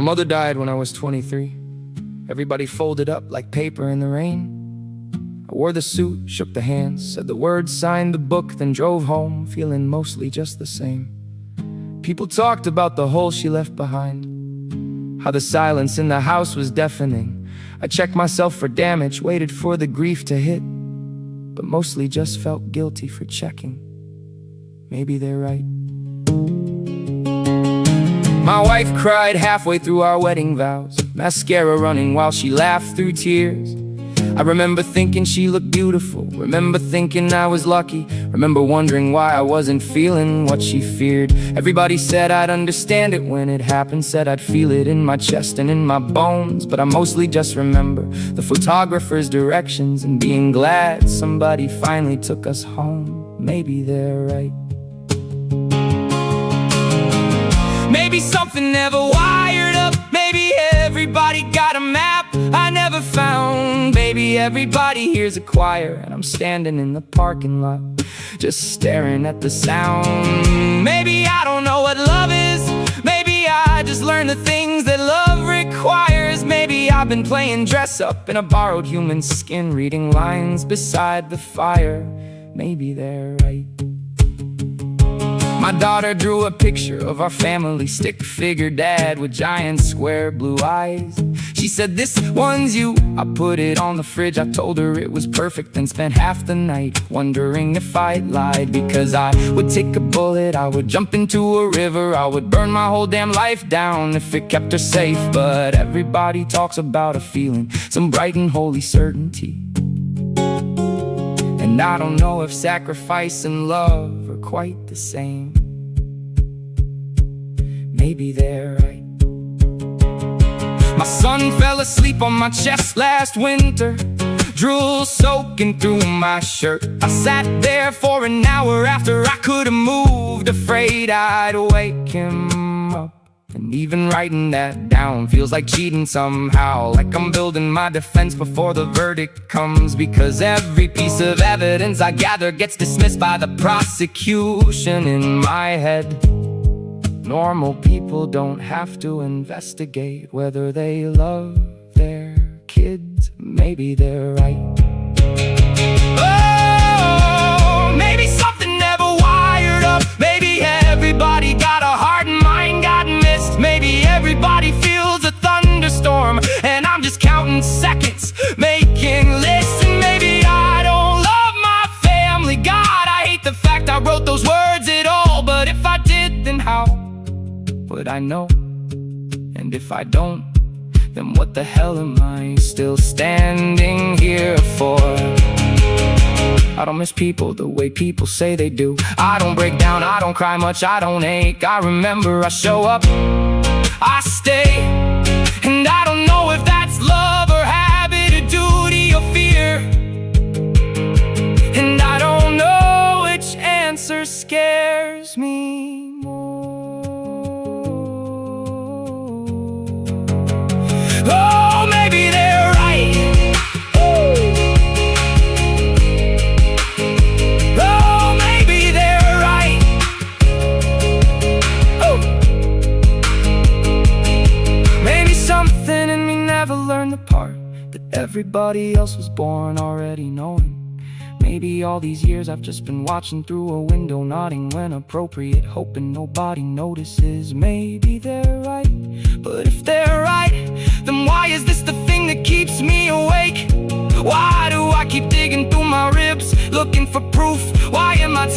mother died when I was 23. Everybody folded up like paper in the rain. I wore the suit, shook the hands, said the words, signed the book, then drove home, feeling mostly just the same. People talked about the hole she left behind, how the silence in the house was deafening. I checked myself for damage, waited for the grief to hit, but mostly just felt guilty for checking. Maybe they're right. My wife cried halfway through our wedding vows, mascara running while she laughed through tears. I remember thinking she looked beautiful, remember thinking I was lucky, remember wondering why I wasn't feeling what she feared. Everybody said I'd understand it when it happened, said I'd feel it in my chest and in my bones. But I mostly just remember the photographer's directions and being glad somebody finally took us home. Maybe they're right. Maybe something never wired up, maybe everybody got a map I never found. Maybe everybody hears a choir and I'm standing in the parking lot just staring at the sound. Maybe I don't know what love is, maybe I just learned the things that love requires. Maybe I've been playing dress up in a borrowed human skin, reading lines beside the fire. Maybe they're right. My daughter drew a picture of our family, stick-figure dad with giant square blue eyes. She said, "This one's you." I put it on the fridge, I told her it was perfect, then spent half the night wondering if I lied. Because I would take a bullet, I would jump into a river, I would burn my whole damn life down if it kept her safe. But everybody talks about a feeling, some bright and holy certainty. And I don't know if sacrifice and love are quite the same. Maybe they're right. My son fell asleep on my chest last winter, drool soaking through my shirt. I sat there for an hour after I could have moved, afraid I'd wake him up. And even writing that down feels like cheating somehow, like I'm building my defense before the verdict comes. Because every piece of evidence I gather gets dismissed by the prosecution. In my head, normal people don't have to investigate whether they love their kids. Maybe they're right. Oh, maybe something never wired up, maybe everybody got a heart and mind got missed. Maybe everybody feels a thunderstorm and I'm just counting seconds, making lists. And maybe I don't love my family, God, I hate the fact I wrote those words at all. But if I did, then how would I know? And if I don't, then what the hell am I still standing here for? I don't miss people the way people say they do. I don't break down, I don't cry much, I don't ache. I remember, I show up, I stay. And I don't know if that's love or habit or duty or fear. And I don't know which answer scares me more. Oh, maybe they're right. Oh, maybe they're right. Oh. Maybe something in me never learned the part that everybody else was born already knowing. Maybe all these years I've just been watching through a window, nodding when appropriate, hoping nobody notices. Maybe they're right, but if they're right, then why is this the thing that keeps me awake? Why do I keep digging through my ribs, looking for proof? Why am I